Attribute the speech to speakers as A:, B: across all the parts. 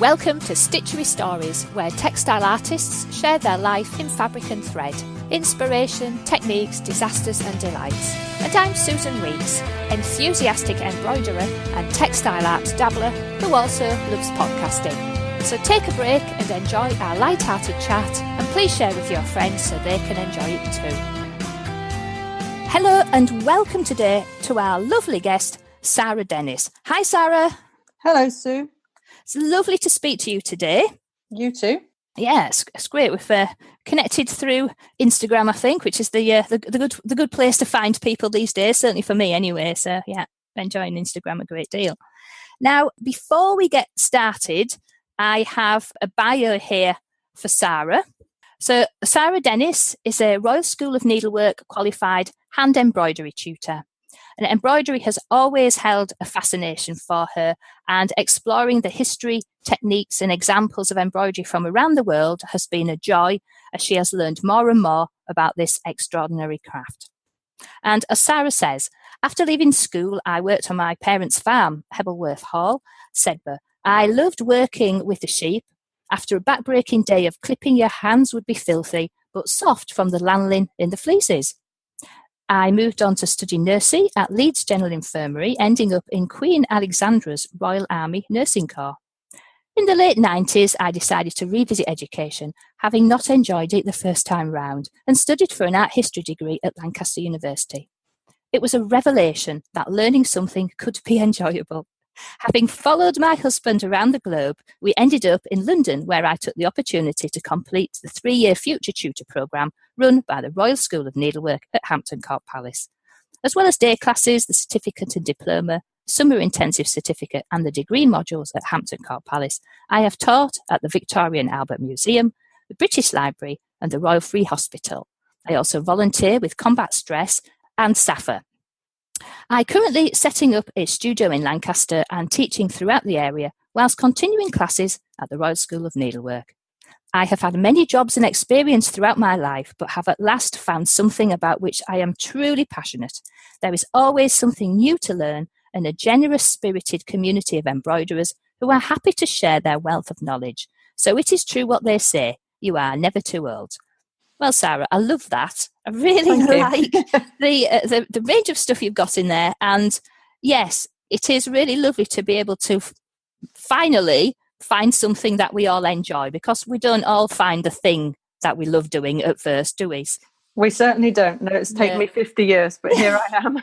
A: Welcome to Stitchery Stories, where textile artists share their life in fabric and thread, inspiration, techniques, disasters and delights. And I'm Susan Weeks, enthusiastic embroiderer and textile art dabbler who also loves podcasting. So take a break and enjoy our light-hearted chat, and please share with your friends so they can enjoy it too. Hello and welcome today to our lovely guest, Sara Dennis. Hi, Sara.
B: Hello, Sue.
A: It's lovely to speak to you today.
B: You too.
A: Yeah, it's great. We've connected through Instagram, I think, which is the good place to find people these days, certainly for me anyway. So yeah, enjoying Instagram a great deal. Now, before we get started, I have a bio here for Sara. So Sara Dennis is a Royal School of Needlework qualified hand embroidery tutor. And embroidery has always held a fascination for her, and exploring the history, techniques and examples of embroidery from around the world has been a joy as she has learned more and more about this extraordinary craft. And as Sara says, after leaving school, I worked on my parents' farm, Hebblesworth Hall, Sedbergh. I loved working with the sheep. After a back-breaking day of clipping, your hands would be filthy, but soft from the lanolin in the fleeces. I moved on to study nursing at Leeds General Infirmary, ending up in Queen Alexandra's Royal Army Nursing Corps. In the late 90s, I decided to revisit education, having not enjoyed it the first time round, and studied for an art history degree at Lancaster University. It was a revelation that learning something could be enjoyable. Having followed my husband around the globe, we ended up in London, where I took the opportunity to complete the 3-year Future Tutor programme run by the Royal School of Needlework at Hampton Court Palace. As well as day classes, the certificate and diploma, summer intensive certificate and the degree modules at Hampton Court Palace, I have taught at the Victoria and Albert Museum, the British Library and the Royal Free Hospital. I also volunteer with Combat Stress and SAFA. I currently setting up a studio in Lancaster and teaching throughout the area, whilst continuing classes at the Royal School of Needlework. I have had many jobs and experience throughout my life, but have at last found something about which I am truly passionate. There is always something new to learn, and a generous spirited community of embroiderers who are happy to share their wealth of knowledge. So it is true what they say, you are never too old. Well, Sara, I love that. I really like the range of stuff you've got in there. And yes, it is really lovely to be able to finally find something that we all enjoy, because we don't all find the thing that we love doing at first, do we?
B: We certainly don't. No, it's taken me 50 years, but here I am.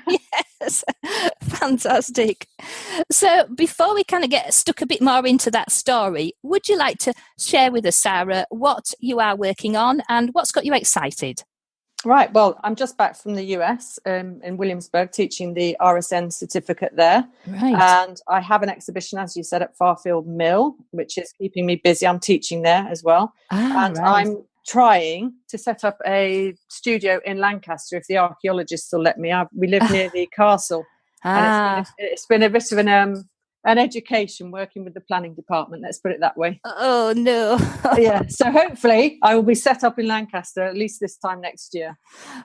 A: Yes, fantastic. So before we kind of get stuck a bit more into that story, would you like to share with us, Sara, what you are working on and what's got you excited?
B: Right. Well, I'm just back from the US in Williamsberg, teaching the RSN certificate there.
A: Right.
B: And I have an exhibition, as you said, at Farfield Mill, which is keeping me busy. I'm teaching there as well. And
A: right.
B: I'm trying to set up a studio in Lancaster if the archaeologists will let me. We live near the castle. And it's been a bit of an education working with the planning department, let's put it that way.
A: Oh no.
B: Yeah, so hopefully I will be set up in Lancaster at least this time next year.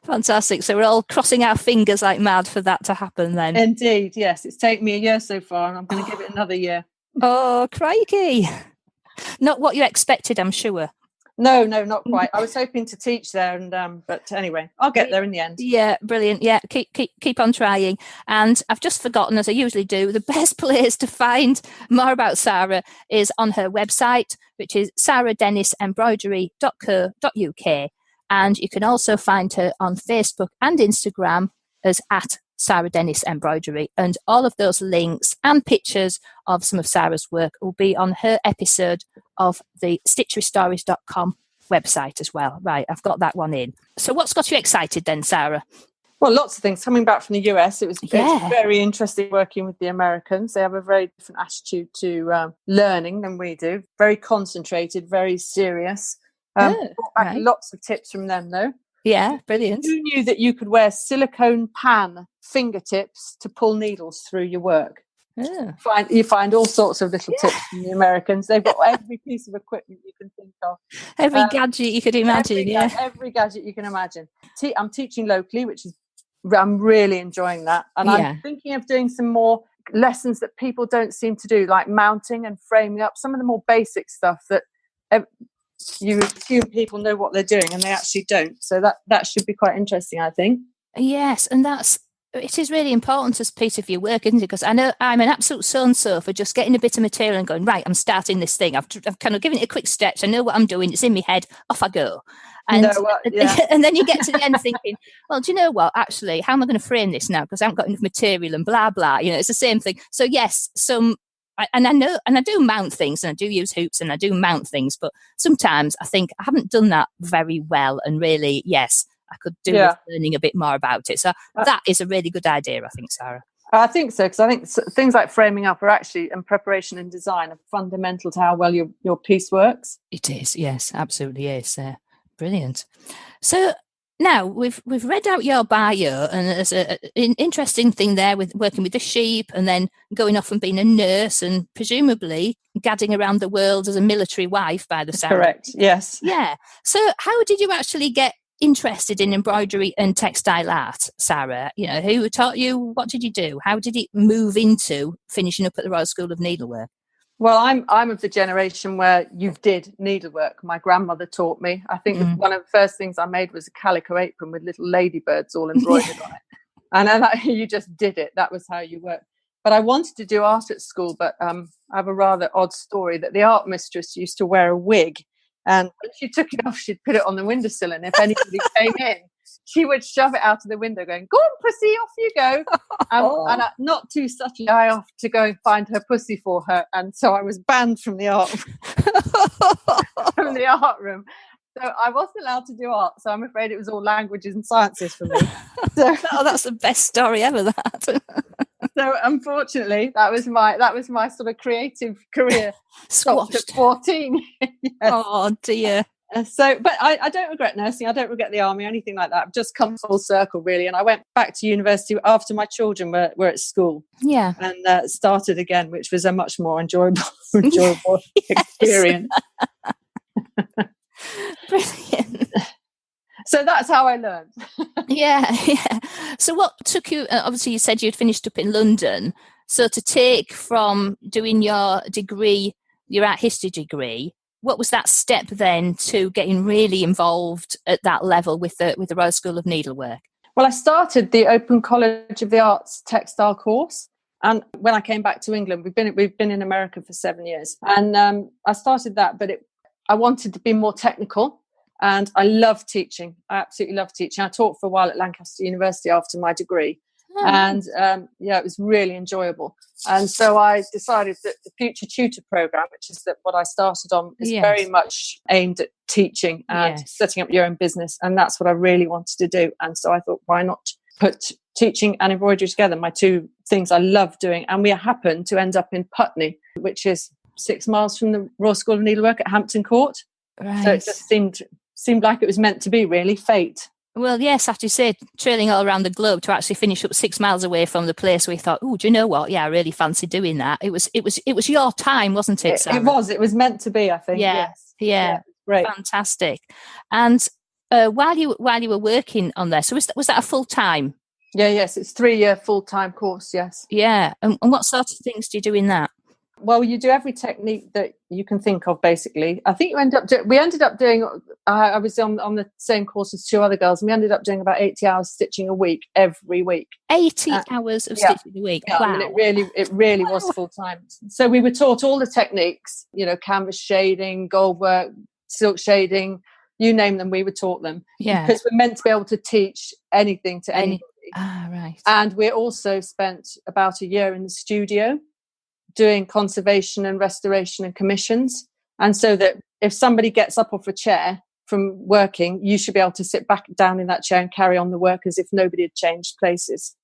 A: Fantastic. So we're all crossing our fingers like mad for that to happen then.
B: Indeed, yes. It's taken me a year so far, and I'm going to give it another year.
A: Oh, crikey. Not what you expected, I'm sure.
B: No, not quite. I was hoping to teach there, but anyway, I'll get there in the end.
A: Yeah, brilliant. Yeah, keep on trying. And I've just forgotten, as I usually do, the best place to find more about Sara is on her website, which is saradennisembroidery.co.uk. And you can also find her on Facebook and Instagram as at Sara Dennis Embroidery, and all of those links and pictures of some of Sara's work will be on her episode of the stitcherystories.com website as well. Right, I've got that one in. So what's got you excited then, Sara?
B: Well, lots of things. Coming back from the US, it's very interesting working with the Americans. They have a very different attitude to learning than we do. Very concentrated, very serious. Back lots of tips from them, though.
A: Yeah, brilliant.
B: Who knew that you could wear silicone pan fingertips to pull needles through your work?
A: Yeah.
B: You find all sorts of little tips from the Americans. They've got every piece of equipment you can think of.
A: Every gadget you could imagine,
B: every gadget you can imagine. I'm teaching locally, which is I'm really enjoying that. And I'm thinking of doing some more lessons that people don't seem to do, like mounting and framing up, some of the more basic stuff that you assume people know what they're doing and they actually don't. So that should be quite interesting, I think.
A: Yes, and it is really important as a piece of your work, isn't it? Because I know I'm an absolute so-and-so for just getting a bit of material and going, right, I'm starting this thing. I've kind of given it a quick stretch. I know what I'm doing. It's in my head. Off I go. And, and then you get to the end thinking, well, do you know what? Actually, how am I going to frame this now? Because I haven't got enough material and blah, blah. It's the same thing. So yes, I do mount things and I do use hoops and I do mount things. But sometimes I think I haven't done that very well. And really, yes, I could do with learning a bit more about it. So that is a really good idea, I think, Sarah.
B: I think so, because I think things like framing up are actually, and preparation and design, are fundamental to how well your piece works.
A: It is, yes, absolutely is. Brilliant. So now we've read out your bio, and there's an interesting thing there with working with the sheep and then going off and being a nurse and presumably gadding around the world as a military wife by the sound.
B: Correct, yes.
A: Yeah. So how did you actually get interested in embroidery and textile art, Sarah? Who taught you? What did you do? How did it move into finishing up at the Royal School of Needlework?
B: Well, I'm of the generation where you did needlework. My grandmother taught me. I think one of the first things I made was a calico apron with little ladybirds all embroidered on it. And then you just did it. That was how you worked. But I wanted to do art at school, but I have a rather odd story that the art mistress used to wear a wig. And when she took it off, she'd put it on the windowsill. And if anybody came in, she would shove it out of the window going, go on, pussy, off you go. And not too subtly, I off to go and find her pussy for her. And so I was banned from the art room. So I wasn't allowed to do art. So I'm afraid it was all languages and sciences for me. So,
A: that's the best story ever, that.
B: So unfortunately, that was my sort of creative career. Stopped at 14. Yes.
A: Oh dear.
B: But I don't regret nursing. I don't regret the army or anything like that. I've just come full circle, really. And I went back to university after my children were at school.
A: Yeah.
B: And started again, which was a much more enjoyable experience.
A: Brilliant.
B: So that's how I learned.
A: Yeah. So what took you, obviously you said you'd finished up in London. So to take from doing your degree, your art history degree, what was that step then to getting really involved at that level with the Royal School of Needlework?
B: Well, I started the Open College of the Arts textile course. And when I came back to England, we've been in America for 7 years. And I started that, but I wanted to be more technical. And I love teaching. I absolutely love teaching. I taught for a while at Lancaster University after my degree. Oh. And it was really enjoyable. And so I decided that the Future Tutor program, which is what I started on, is very much aimed at teaching and setting up your own business. And that's what I really wanted to do. And so I thought, why not put teaching and embroidery together, my two things I love doing. And we happened to end up in Putney, which is 6 miles from the Royal School of Needlework at Hampton Court.
A: Right.
B: So it just seemed like it was meant to be, really, fate.
A: Well, yes, I have to say, trailing all around the globe to actually finish up 6 miles away from the place we thought, oh, do you know what? Yeah, I really fancy doing that. It was your time, wasn't it, Sarah?
B: It was meant to be, I think.
A: Yeah,
B: yes.
A: Yeah,
B: great,
A: fantastic. And while you were working on there, so was that a full time?
B: Yeah, yes, it's 3-year full-time course. Yes.
A: Yeah, and what sort of things do you do in that?
B: Well, you do every technique that you can think of, basically. I think we ended up doing, I was on the same course as 2 other girls, and we ended up doing about 80 hours stitching a week, every week.
A: 80 hours of stitching a week?
B: Yeah,
A: wow.
B: I mean, it really was full-time. So we were taught all the techniques, canvas shading, gold work, silk shading, you name them, we were taught them.
A: Yeah.
B: Because we're meant to be able to teach anything to anybody.
A: Ah, right.
B: And we also spent about a year in the studio doing conservation and restoration and commissions. And so that if somebody gets up off a chair from working, you should be able to sit back down in that chair and carry on the work as if nobody had changed places.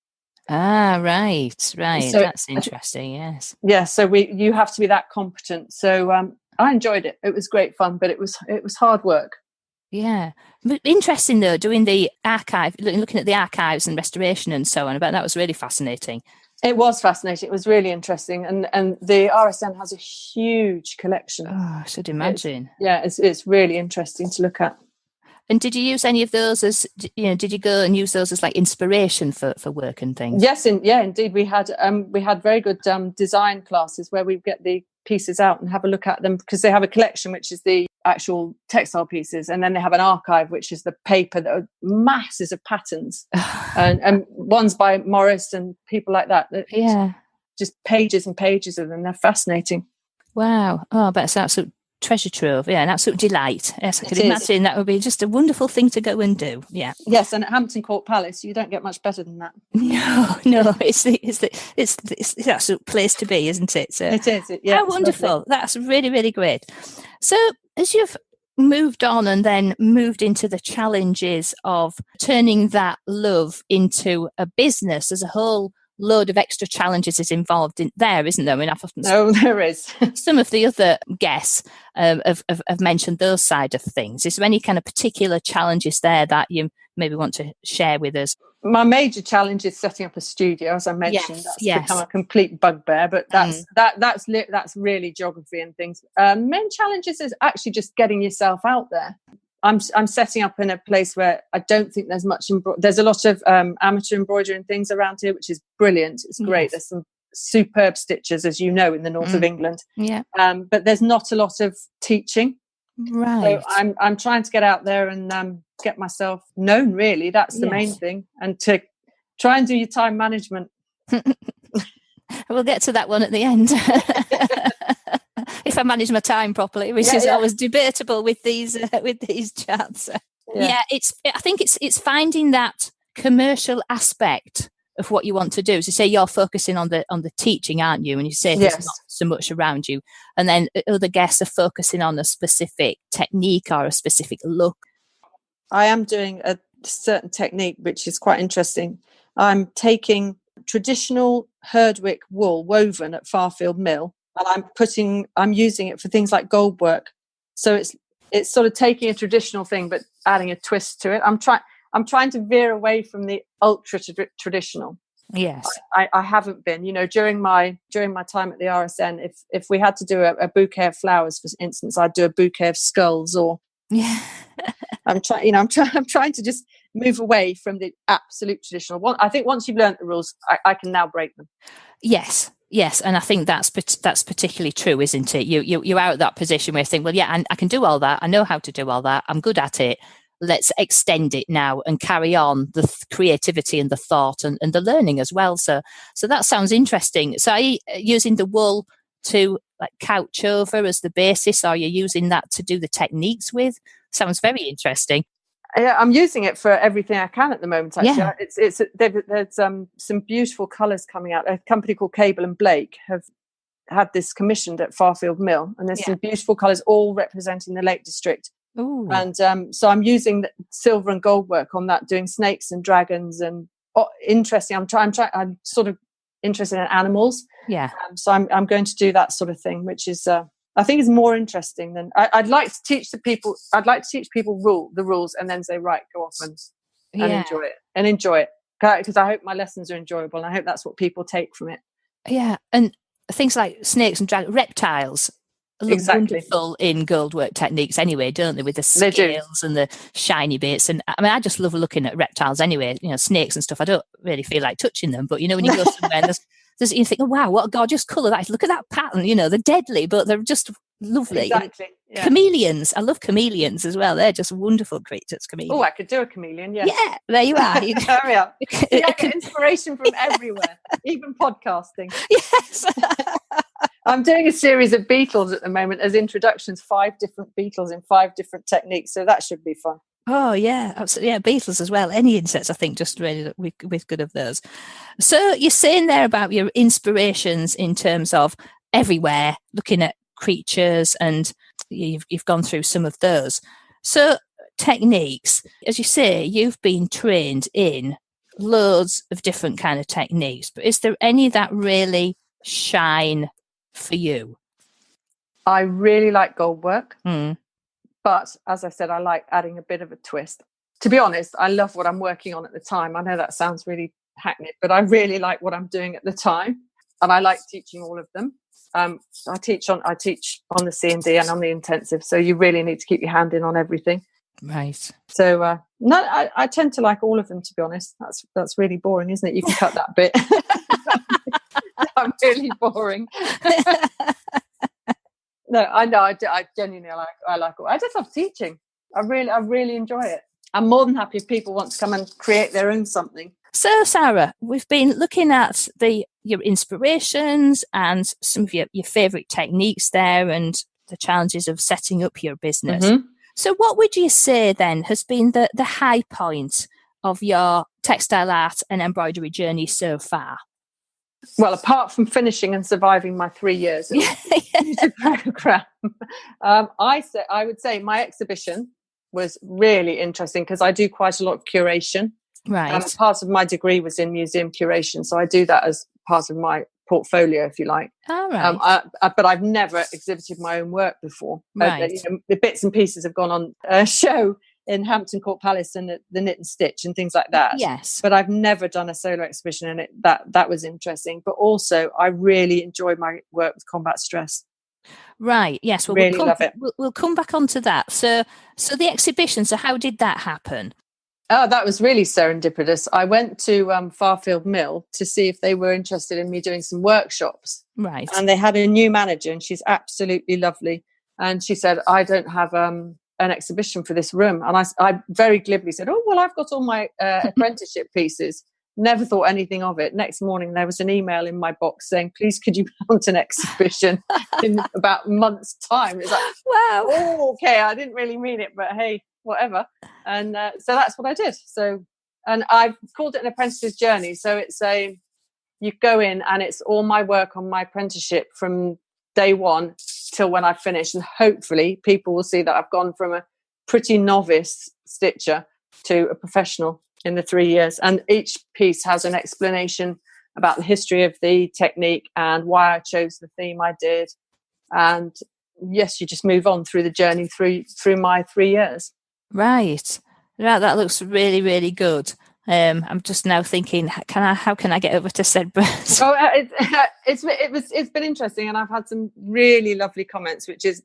A: Ah, right. So that's interesting, yes.
B: Yeah, so you have to be that competent. So I enjoyed it. It was great fun, but it was hard work.
A: Yeah. Interesting, though, doing the archive, looking at the archives and restoration and so on. I bet that was really fascinating.
B: It was fascinating. It was really interesting. And the RSN has a huge collection.
A: Oh, I should imagine.
B: It's really interesting to look at.
A: And did you use any of those as, did you go and use those as like inspiration for work and things?
B: Yes, indeed. We had very good design classes where we get the pieces out and have a look at them, because they have a collection which is the actual textile pieces, and then they have an archive which is the paper that are masses of patterns and ones by Morris and people like that.
A: Yeah,
B: just pages and pages of them. They're fascinating.
A: Wow. Oh, I bet it's an absolute treasure trove. Yeah, an absolute delight. Yes, I could imagine that would be just a wonderful thing to go and do. Yeah.
B: Yes, and at Hampton Court Palace, you don't get much better than that.
A: No, it's the absolute place to be, isn't it? So
B: it is. Yeah.
A: How wonderful. Lovely. That's really, really great. So as you've moved on and then moved into the challenges of turning that love into a business, there's a whole load of extra challenges is involved in there, isn't there? I mean,
B: there is.
A: Some of the other guests have mentioned those side of things. Is there any kind of particular challenges there that you maybe want to share with us?
B: My major challenge is setting up a studio, as I mentioned. That's become a complete bugbear, but that's really geography and things. Main challenges is actually just getting yourself out there. I'm setting up in a place where I don't think there's much. There's a lot of amateur embroidery and things around here, which is brilliant. It's great. Yes. There's some superb stitchers, as you know, in the north of England.
A: Yeah.
B: But there's not a lot of teaching.
A: Right.
B: So I'm trying to get out there and get myself known. Really, that's the main thing, and to try and do your time management.
A: We'll get to that one at the end. If I manage my time properly, which is always debatable with these chats. I think it's finding that commercial aspect of what you want to do. So say you're focusing on the teaching, aren't you? And you say there's not so much around you, and then other guests are focusing on a specific technique or a specific look. I
B: am doing a certain technique which is quite interesting. I'm taking traditional Herdwick wool woven at Farfield Mill, and I'm using it for things like gold work. So it's sort of taking a traditional thing but adding a twist to it. I'm trying to veer away from the ultra traditional.
A: Yes,
B: I haven't been. During my time at the RSN, if we had to do a bouquet of flowers, for instance, I'd do a bouquet of skulls. Or I'm trying to just move away from the absolute traditional. I think once you've learned the rules, I can now break them.
A: Yes, and I think that's particularly true, isn't it? You're out of that position where you think, well, yeah, I can do all that. I know how to do all that. I'm good at it. Let's extend it now and carry on the creativity and the thought and the learning as well. So that sounds interesting. So are you using the wool to like couch over as the basis, or are you using that to do the techniques with? Sounds very interesting.
B: Yeah, I'm using it for everything I can at the moment. Actually, there's some beautiful colours coming out. A company called Cable and Blake have had this commissioned at Farfield Mill, and there's some beautiful colours all representing the Lake District.
A: Ooh.
B: And so I'm using the silver and gold work on that, doing snakes and dragons and interesting. I'm sort of interested in animals.
A: Yeah.
B: So I'm going to do that sort of thing, which is. I think is more interesting than I'd like to teach the people. I'd like to teach people the rules and then say, right, go off and enjoy it because I hope my lessons are enjoyable, and I hope that's what people take from it.
A: Yeah, and things like snakes and reptiles look wonderful in gold work techniques anyway, don't they? With the scales and the shiny bits, and I mean, I just love looking at reptiles anyway. Snakes and stuff. I don't really feel like touching them, but when you go somewhere, and you think, oh wow, what a gorgeous colour that is. Look at that pattern. They're deadly, but they're just lovely.
B: Exactly. Yeah.
A: Chameleons. I love chameleons as well. They're just wonderful creatures. Chameleons.
B: Oh, I could do a chameleon. Yeah.
A: Yeah. There you are.
B: There we are. See, I get inspiration from everywhere, even podcasting.
A: Yes.
B: I'm doing a series of beetles at the moment as introductions. 5 different beetles in 5 different techniques. So that should be fun.
A: Oh yeah, absolutely. Yeah, beetles as well. Any insects, I think, just really with good of those. So you're saying there about your inspirations in terms of everywhere, looking at creatures, and you've gone through some of those. So techniques, as you say, you've been trained in loads of different kind of techniques, but is there any that really shine for you?
B: I really like gold work.
A: Mm.
B: But as I said, I like adding a bit of a twist. To be honest, I love what I'm working on at the time. I know that sounds really hackneyed, but I really like what I'm doing at the time. And I like teaching all of them. I teach on the C&D and on the intensive. So you really need to keep your hand in on everything.
A: Right.
B: So no, I tend to like all of them, to be honest. That's really boring, isn't it? You can cut that bit. I'm really boring. No, I know. I genuinely like it. I just love teaching. I really enjoy it. I'm more than happy if people want to come and create their own something.
A: So, Sarah, we've been looking at your inspirations and some of your favourite techniques there and the challenges of setting up your business. Mm-hmm. So what would you say then has been the high point of your textile art and embroidery journey so far?
B: Well, apart from finishing and surviving my 3 years at program, I would say my exhibition was really interesting because I do quite a lot of curation.
A: Right.
B: Part of my degree was in museum curation, so I do that as part of my portfolio, if you like.
A: All right.
B: But I've never exhibited my own work before.
A: Right.
B: The bits and pieces have gone on a show in Hampton Court Palace and the Knit and Stitch and things like that.
A: Yes.
B: But I've never done a solo exhibition, and that was interesting. But also, I really enjoyed my work with combat stress.
A: Right. Yes. Well,
B: really love it.
A: We'll come back onto that. So the exhibition. So how did that happen?
B: Oh, that was really serendipitous. I went to Farfield Mill to see if they were interested in me doing some workshops.
A: Right.
B: And they had a new manager, and she's absolutely lovely. And she said, I don't have an exhibition for this room. And I very glibly said, oh, well, I've got all my apprenticeship pieces. Never thought anything of it. Next morning, there was an email in my box saying, please, could you mount an exhibition in about a month's time? It's like,
A: wow.
B: Oh, okay. I didn't really mean it, but hey, whatever. And so that's what I did. So, and I've called it an apprentice's journey. So it's you go in and it's all my work on my apprenticeship from day one till when I finish. And hopefully people will see that I've gone from a pretty novice stitcher to a professional in the 3 years. And each piece has an explanation about the history of the technique and why I chose the theme I did. And yes, you just move on through the journey through my 3 years.
A: Right. That looks really, really good. I'm just now thinking, how can I get over to Sedberg?
B: Oh, it's been interesting, and I've had some really lovely comments, which is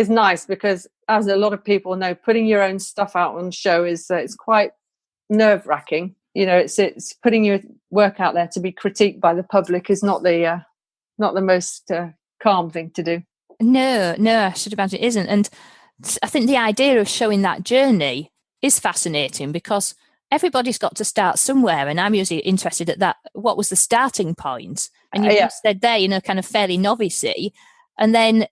B: nice because, as a lot of people know, putting your own stuff out on show is it's quite nerve-wracking. You know, it's putting your work out there to be critiqued by the public is not the most calm thing to do.
A: No, I should imagine it isn't. And I think the idea of showing that journey is fascinating because everybody's got to start somewhere, and I'm usually interested at that. What was the starting point? And you said there, kind of fairly novice-y, and then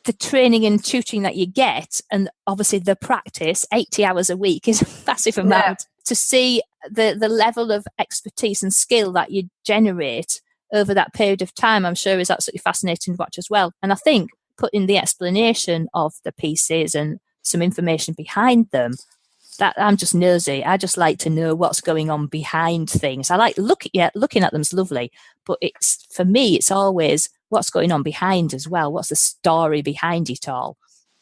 A: the training and tutoring that you get, and obviously the practice, 80 hours a week is a massive amount. To see the level of expertise and skill that you generate over that period of time, I'm sure is absolutely fascinating to watch as well. And I think putting the explanation of the pieces and some information behind them, that I'm just nosy. I just like to know what's going on behind things. I like looking at them's lovely, but for me it's always what's going on behind as well. What's the story behind it all?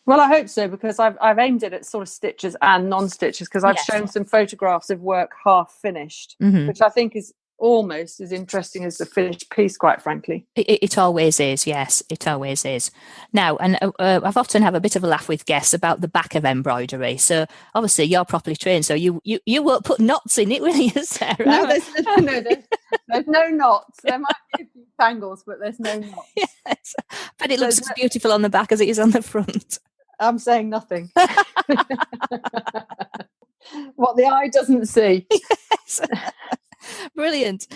B: Well, I hope so, because I've aimed it at sort of stitchers and non-stitchers, because I've shown some photographs of work half finished, which I think is almost as interesting as the finished piece, quite frankly.
A: It always is, yes, it always is. Now, and I've often have a bit of a laugh with guests about the back of embroidery. So obviously you're properly trained, so you won't put knots in it, will you, Sarah?
B: No, there's no knots. There might be a few tangles, but there's no knots.
A: Yes, but it looks as beautiful on the back as it is on the front.
B: I'm saying nothing. What the eye doesn't see.
A: Yes. Brilliant.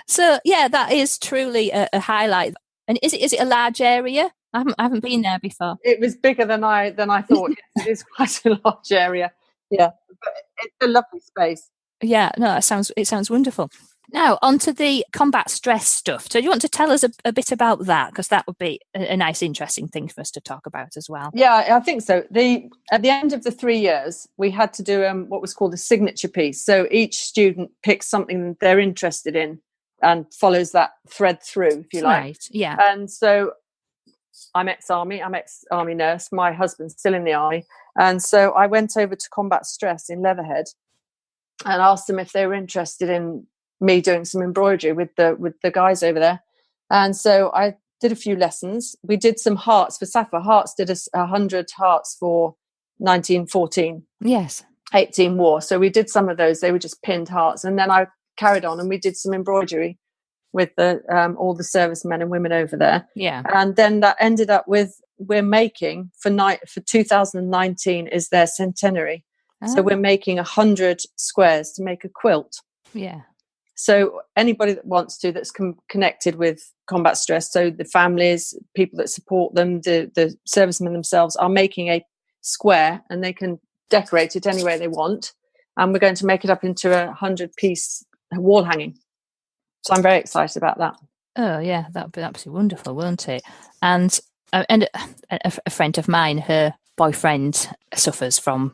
A: So that is truly a highlight. And is it a large area? I haven't been there before. It
B: was bigger than I thought. It is quite a large area. Yeah, but it's a lovely space.
A: Yeah, no, it sounds wonderful. Now, onto the combat stress stuff. So do you want to tell us a bit about that? Because that would be a nice, interesting thing for us to talk about as well.
B: Yeah, I think so. At the end of the 3 years, we had to do what was called a signature piece. So each student picks something they're interested in and follows that thread through, if you like.
A: Right, yeah.
B: And so I'm ex-army nurse. My husband's still in the army. And so I went over to Combat Stress in Leatherhead and asked them if they were interested in me doing some embroidery with the guys over there. And so I did a few lessons. We did some hearts for Safa. Hearts did 100 hearts for 1914.
A: Yes.
B: 18 war. So we did some of those. They were just pinned hearts. And then I carried on and we did some embroidery with the all the servicemen and women over there.
A: Yeah.
B: And then that ended up with, we're making for 2019 is their centenary. So we're making 100 squares to make a quilt.
A: Yeah.
B: So anybody that wants to, that's connected with combat stress, so the families, people that support them, the servicemen themselves are making a square, and they can decorate it any way they want. And we're going to make it up into a 100-piece wall hanging. So I'm very excited about that.
A: Oh yeah, that'd be absolutely wonderful, won't it? And a friend of mine, her boyfriend suffers from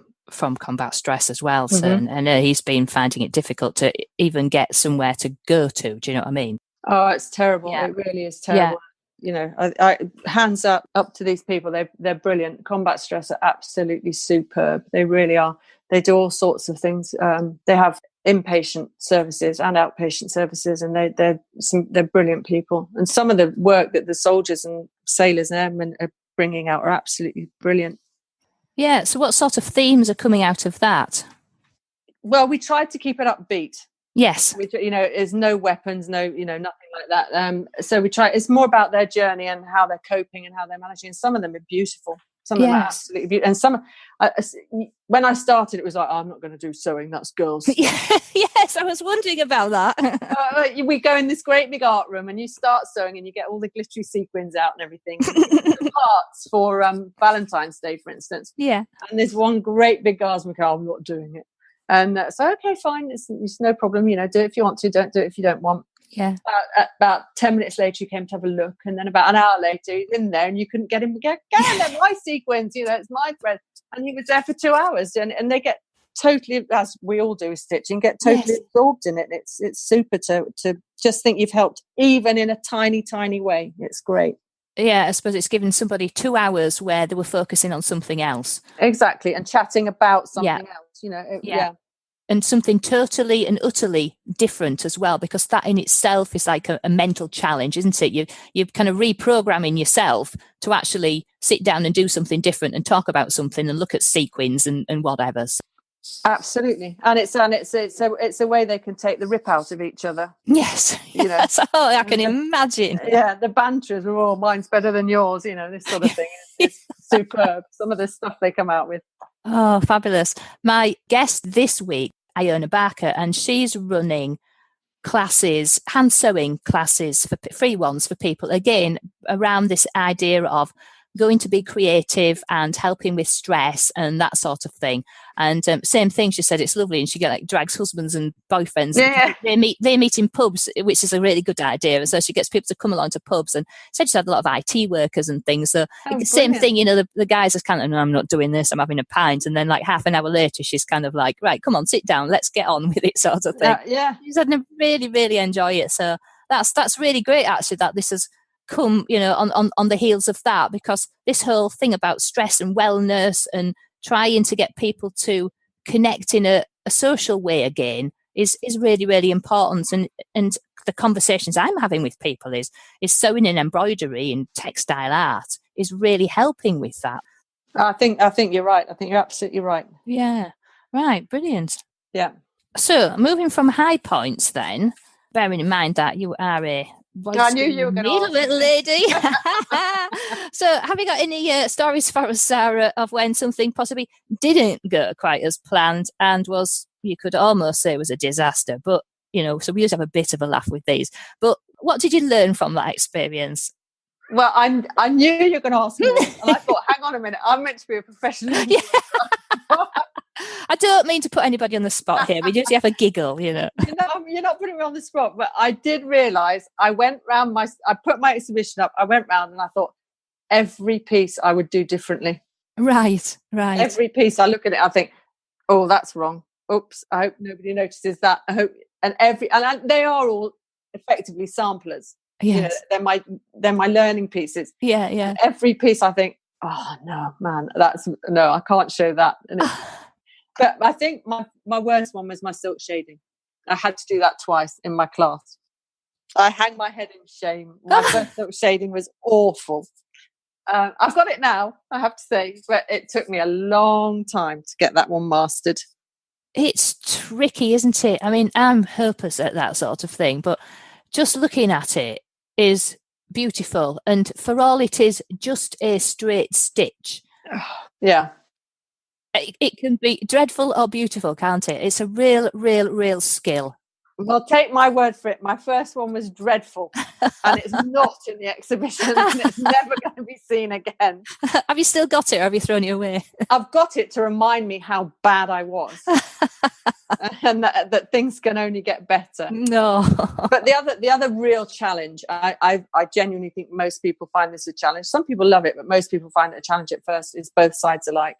A: combat stress as well, so and he's been finding it difficult to even get somewhere to go to. Do you know what I mean?
B: Oh, it's terrible.
A: Yeah.
B: It really is terrible. Yeah. You know, I hands up to these people. They're brilliant. Combat stress are absolutely superb. They really are. They do all sorts of things. They have inpatient services and outpatient services, and they're brilliant people. And some of the work that the soldiers and sailors and airmen are bringing out are absolutely brilliant.
A: Yeah. So what sort of themes are coming out of that?
B: Well, we tried to keep it upbeat.
A: Yes.
B: Which, you know, is no weapons, no, you know, nothing like that. So we try, it's more about their journey and how they're coping and how they're managing. And some of them are beautiful. Some of them are absolutely beautiful. And some, when I started, it was like, oh, I'm not going to do sewing. That's girls.
A: Yes, I was wondering about that.
B: We go in this great big art room and you start sewing and you get all the glittery sequins out and everything. Parts for Valentine's Day, for instance.
A: Yeah.
B: And there's one great big girl's McCall, I'm not doing it. And so, okay, fine, it's no problem. You know, do it if you want to, don't do it if you don't want.
A: Yeah.
B: About 10 minutes later, you came to have a look, and then about an hour later, he's in there, and you couldn't get him to get they're my sequins, you know, it's my thread. And he was there for 2 hours, and they get totally, as we all do with stitching, get totally absorbed in it. It's super to just think you've helped, even in a tiny, tiny way. It's great.
A: Yeah, I suppose it's given somebody 2 hours where they were focusing on something else.
B: Exactly, and chatting about something else, you know.
A: And something totally and utterly different as well, because that in itself is like a mental challenge, isn't it? You're kind of reprogramming yourself to actually sit down and do something different and talk about something and look at sequins and whatever.
B: Absolutely, and it's a way they can take the rip out of each other.
A: Yes,
B: you know.
A: Oh, I can imagine.
B: Yeah, the banters are all mine's better than yours. You know, this sort of thing. It's superb. Some of the stuff they come out with.
A: Oh, fabulous! My guest this week, Iona Barker, and she's running classes, hand sewing classes, for free ones for people, again around this idea of going to be creative and helping with stress and that sort of thing. And same thing, she said it's lovely, and she drags husbands and boyfriends.
B: Yeah.
A: They meet in pubs, which is a really good idea. And so she gets people to come along to pubs, and said she had a lot of IT workers and things. So same thing, you know, the guys are kind of, no, I'm not doing this, I'm having a pint. And then like half an hour later, she's kind of like, right, come on, sit down, let's get on with it, sort of thing.
B: Yeah.
A: She said, I really, really enjoy it. So that's really great, actually, that this has come, you know, on the heels of that, because this whole thing about stress and wellness and trying to get people to connect in a social way again is really, really important. And the conversations I'm having with people is sewing and embroidery and textile art is really helping with that.
B: I think you're right. I think you're absolutely right.
A: Yeah. Right. Brilliant.
B: Yeah.
A: So moving from high points then, bearing in mind that you are a
B: I knew you were going to
A: little lady. So have you got any stories for us, Sarah, of when something possibly didn't go quite as planned and was, you could almost say, was a disaster? But, you know, so we just have a bit of a laugh with these. But what did you learn from that experience?
B: Well, I knew you were going to ask me this, and I thought, hang on a minute, I'm meant to be a professional.
A: Yeah. I don't mean to put anybody on the spot here. We just have a giggle, you know.
B: You're not putting me on the spot, but I did realise I put my exhibition up, I went round and I thought every piece I would do differently.
A: Right.
B: Every piece I look at it, I think, oh, that's wrong. Oops, I hope nobody notices that. I hope, and they are all effectively samplers.
A: Yes.
B: You know, they're my learning pieces.
A: Yeah.
B: And every piece I think, oh no, man, I can't show that. But I think my worst one was my silk shading. I had to do that twice in my class. I hang my head in shame. My first silk shading was awful. I've got it now, I have to say, but it took me a long time to get that one mastered.
A: It's tricky, isn't it? I mean, I'm hopeless at that sort of thing, but just looking at it is beautiful. And for all it is just a straight stitch.
B: Yeah.
A: It can be dreadful or beautiful, can't it? It's a real skill.
B: Well, take my word for it. My first one was dreadful, and it's not in the exhibition, and it's never going to be seen again.
A: Have you still got it, or have you thrown it away?
B: I've got it to remind me how bad I was, and that things can only get better.
A: No.
B: But the other real challenge, I genuinely think most people find this a challenge. Some people love it, but most people find it a challenge at first. Is both sides alike.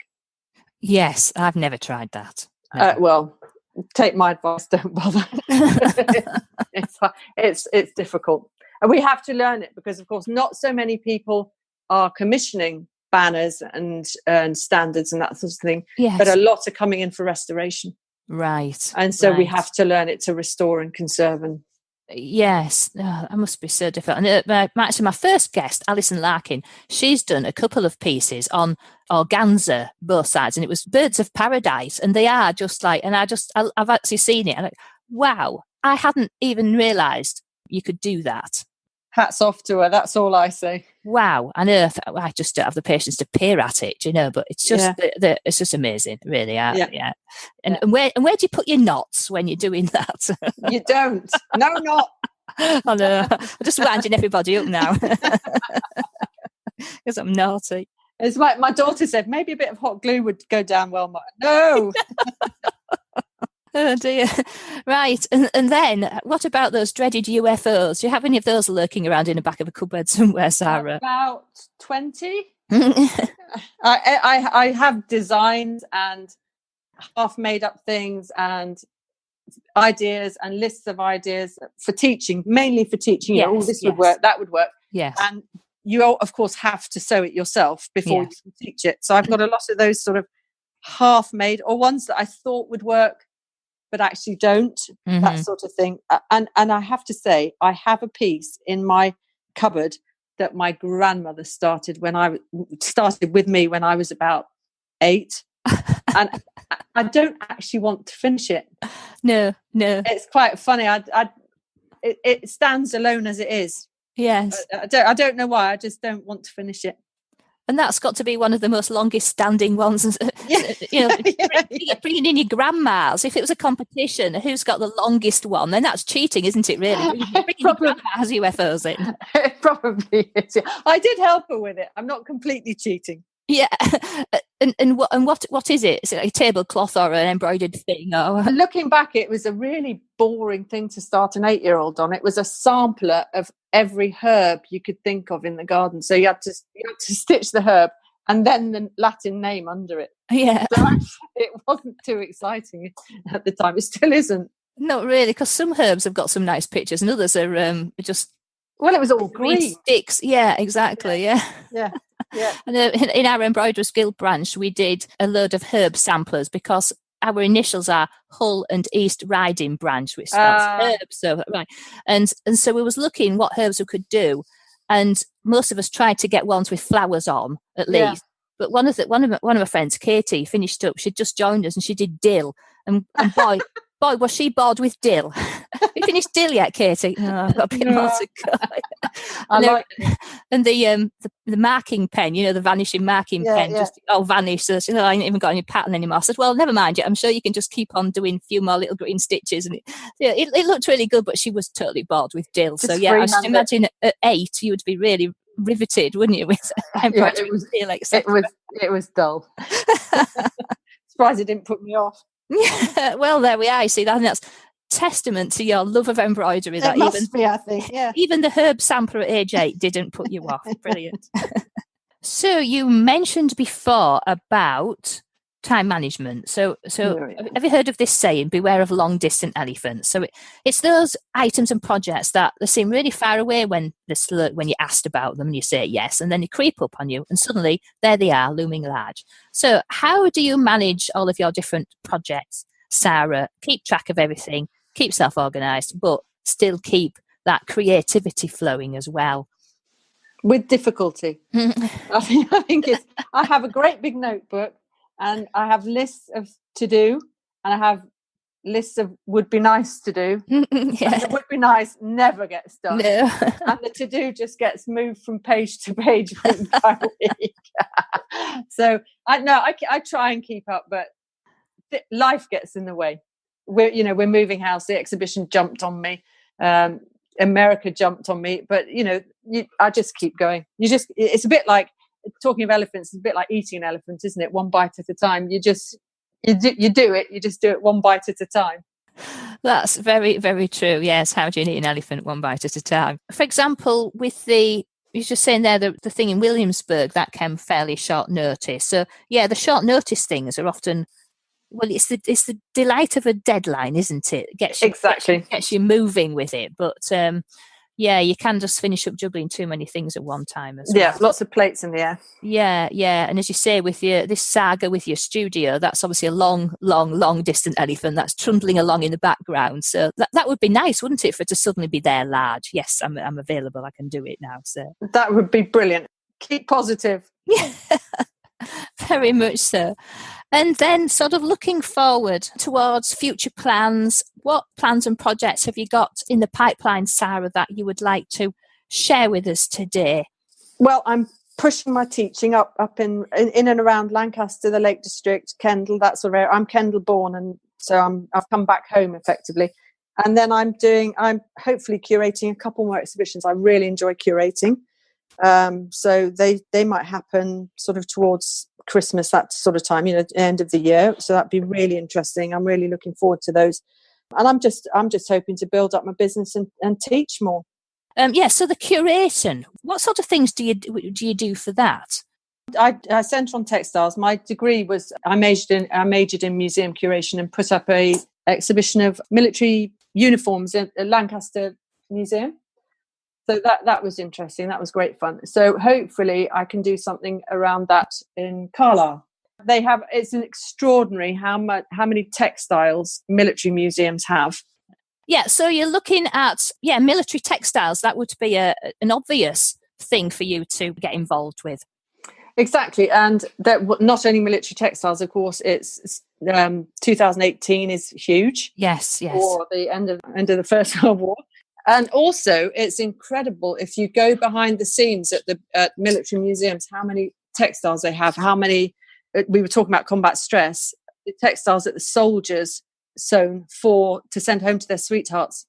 A: Yes, I've never tried that.
B: Well, take my advice, don't bother. It's difficult, and we have to learn it because, of course, not so many people are commissioning banners and standards and that sort of thing.
A: Yes.
B: But a lot are coming in for restoration,
A: right?
B: And so we have to learn it to restore and conserve. And
A: yes, that must be so difficult. And actually, my first guest, Alison Larkin, she's done a couple of pieces on organza, both sides, and it was birds of paradise, and they are just like, and I've actually seen it, and wow, I hadn't even realised you could do that.
B: Hats off to her. That's all I say.
A: Wow, on earth, I just don't have the patience to peer at it, you know. But it's just it's just amazing, really. Yeah. And where do you put your knots when you're doing that?
B: You don't. No, not.
A: I know. I'm just winding everybody up now because I'm naughty.
B: It's like my daughter said, maybe a bit of hot glue would go down well. No.
A: Oh dear. Right. And then what about those dreaded UFOs? Do you have any of those lurking around in the back of a cupboard somewhere, Sarah?
B: About 20. I have designs and half made up things and ideas and lists of ideas for teaching, mainly for teaching.
A: Yes,
B: you know, this would work, that would work.
A: Yes.
B: And you, of course, have to sew it yourself before you can teach it. So I've got a lot of those sort of half made or ones that I thought would work but actually don't, that sort of thing. And I have to say, I have a piece in my cupboard that my grandmother started with me when I was about 8. And I don't actually want to finish it.
A: No.
B: It's quite funny. It stands alone as it is.
A: Yes.
B: I don't know why. I just don't want to finish it.
A: And that's got to be one of the most longest standing ones. You know, bringing in your grandmas. If it was a competition, who's got the longest one? Then that's cheating, isn't it, really? Bringing your grandma's UFOs in.
B: It probably is. I did help her with it. I'm not completely cheating.
A: Yeah. And what is it? Is it like a tablecloth or an embroidered thing? Or
B: looking back, it was a really boring thing to start an 8-year-old on. It was a sampler of every herb you could think of in the garden. So you had to stitch the herb and then the Latin name under it.
A: Yeah.
B: So it wasn't too exciting at the time. It still isn't.
A: Not really, because some herbs have got some nice pictures and others are just...
B: Well, it was all green
A: sticks. Yeah, exactly. Yeah.
B: Yeah.
A: And in our embroidery skill branch, we did a load of herb samplers because our initials are Hull and East Riding branch, which spells herbs. So right, and so we was looking what herbs we could do, and most of us tried to get ones with flowers on at least. But one of my friends, Katie, finished up. She'd just joined us and she did dill, and boy, was she bored with dill. You finished dill yet, Katie? No, I've got a bit more to go. And the marking pen, you know, the vanishing marking pen, just vanished. So she said, I ain't even got any pattern anymore. I said, well, never mind. I'm sure you can just keep on doing a few more little green stitches. And it looked really good, but she was totally bored with dill. Just so I should imagine at 8 you would be really riveted, wouldn't you? With
B: it was dull. Surprised it didn't put me off.
A: Yeah, well, there we are. You see, that's testament to your love of embroidery.
B: That must be, I think. Yeah.
A: Even the herb sampler at age 8 didn't put you off. Brilliant. So you mentioned before about time management. So have you heard of this saying, beware of long distant elephants? So it's those items and projects that they seem really far away when you asked about them and you say yes, and then they creep up on you and suddenly there they are looming large. So how do you manage all of your different projects, Sarah? Keep track of everything, keep self-organised, but still keep that creativity flowing as well.
B: With difficulty. I think I have a great big notebook, and I have lists of to do, and I have lists of would be nice to do. And the would be nice never gets done.
A: No.
B: And the to do just gets moved from page to page week by week. So I try and keep up, but life gets in the way. We're moving house. The exhibition jumped on me. America jumped on me, but I just keep going. It's a bit like talking of elephants. It's a bit like eating an elephant, isn't it? One bite at a time. You just do it one bite at a time.
A: That's very, very true. Yes. How do you eat an elephant? One bite at a time. For example, you're just saying there, the thing in Williamsberg, that came fairly short notice. So yeah, the short notice things are often, well, it's the delight of a deadline, isn't it? Gets you moving with it. But you can just finish up juggling too many things at one time as well.
B: Yeah, lots of plates in the air.
A: Yeah. And as you say, with this saga with your studio, that's obviously a long, long, long distant elephant that's trundling along in the background. So that would be nice, wouldn't it, for it to suddenly be there large? Yes, I'm available. I can do it now. So
B: that would be brilliant. Keep positive.
A: Yeah, very much so. And then sort of looking forward towards future plans, what plans and projects have you got in the pipeline, Sara, that you would like to share with us today?
B: Well, I'm pushing my teaching up in and around Lancaster, the Lake District, Kendal, that sort of area. I'm Kendal born, and so I've come back home effectively. And then I'm hopefully curating a couple more exhibitions. I really enjoy curating. So they might happen sort of towards Christmas, that sort of time, end of the year. So that'd be really interesting. I'm really looking forward to those. And I'm just hoping to build up my business and teach more.
A: So the curation, what sort of things do you do for that?
B: I centre on textiles. My degree was I majored in museum curation and put up a exhibition of military uniforms at Lancaster Museum. So that was interesting. That was great fun. So hopefully I can do something around that in Carlisle. It's an extraordinary how many textiles military museums have.
A: Yeah, so you're looking at military textiles. That would be an obvious thing for you to get involved with.
B: Exactly, and that not only military textiles, of course. It's 2018 is huge.
A: Yes.
B: For the end of the First World War. And also, it's incredible if you go behind the scenes at military museums, how many textiles they have, how many, we were talking about combat stress, the textiles that the soldiers sewn to send home to their sweethearts.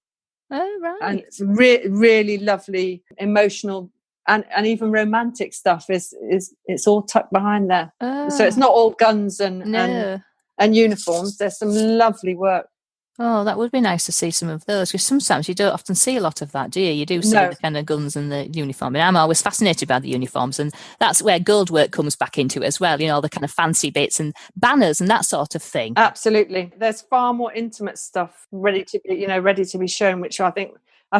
A: Oh, right.
B: And it's really lovely, emotional, and even romantic stuff it's all tucked behind there. Oh. So it's not all guns and uniforms. There's some lovely work.
A: Oh, that would be nice to see some of those, because sometimes you don't often see a lot of that, do you? You do see the kind of guns and the uniform. And I'm always fascinated by the uniforms, and that's where gold work comes back into it as well, the kind of fancy bits and banners and that sort of thing.
B: Absolutely. There's far more intimate stuff ready to be shown, which I think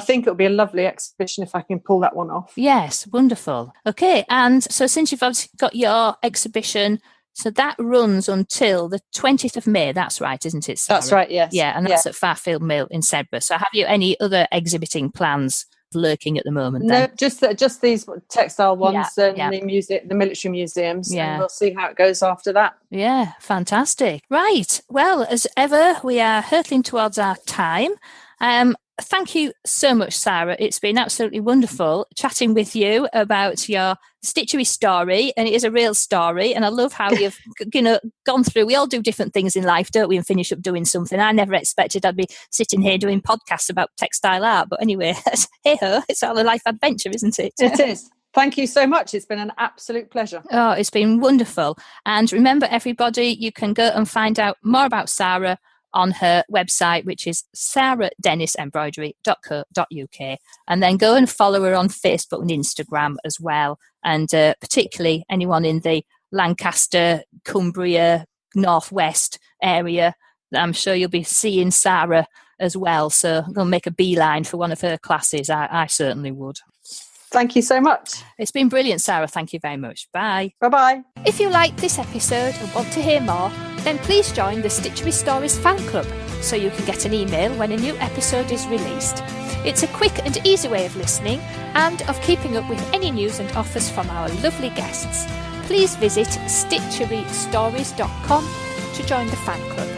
B: it'll be a lovely exhibition if I can pull that one off.
A: Yes, wonderful. Okay, and so since you've obviously got your exhibition, so that runs until the 20th of May. That's right, isn't it, Sara?
B: That's right, yes.
A: Yeah, and that's at Farfield Mill in Sedbergh. So have you any other exhibiting plans lurking at the moment then?
B: No, just these textile ones and the military museums. Yeah. And we'll see how it goes after that.
A: Yeah, fantastic. Right. Well, as ever, we are hurtling towards our time. Thank you so much, Sara. It's been absolutely wonderful chatting with you about your stitchery story, and it is a real story. And I love how you've gone through. We all do different things in life, don't we? And finish up doing something. I never expected I'd be sitting here doing podcasts about textile art, but anyway, hey ho, it's all a life adventure, isn't it?
B: It is. Thank you so much. It's been an absolute pleasure.
A: Oh, it's been wonderful. And remember, everybody, you can go and find out more about Sara on her website, which is saradennisembroidery.co.uk, and then go and follow her on Facebook and Instagram as well, and particularly anyone in the Lancaster, Cumbria, Northwest area. I'm sure you'll be seeing Sara as well, so go and make a beeline for one of her classes. I certainly would.
B: Thank you so much.
A: It's been brilliant, Sara. Thank you very much. Bye.
B: Bye-bye.
A: If you liked this episode and want to hear more, then please join the Stitchery Stories fan club so you can get an email when a new episode is released. It's a quick and easy way of listening and of keeping up with any news and offers from our lovely guests. Please visit stitcherystories.com to join the fan club.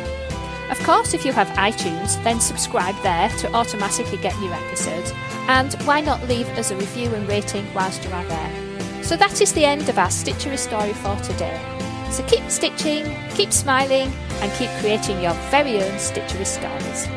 A: Of course, if you have iTunes, then subscribe there to automatically get new episodes, and why not leave us a review and rating whilst you are there. So that is the end of our Stitchery story for today. So keep stitching, keep smiling, and keep creating your very own Stitchery stories.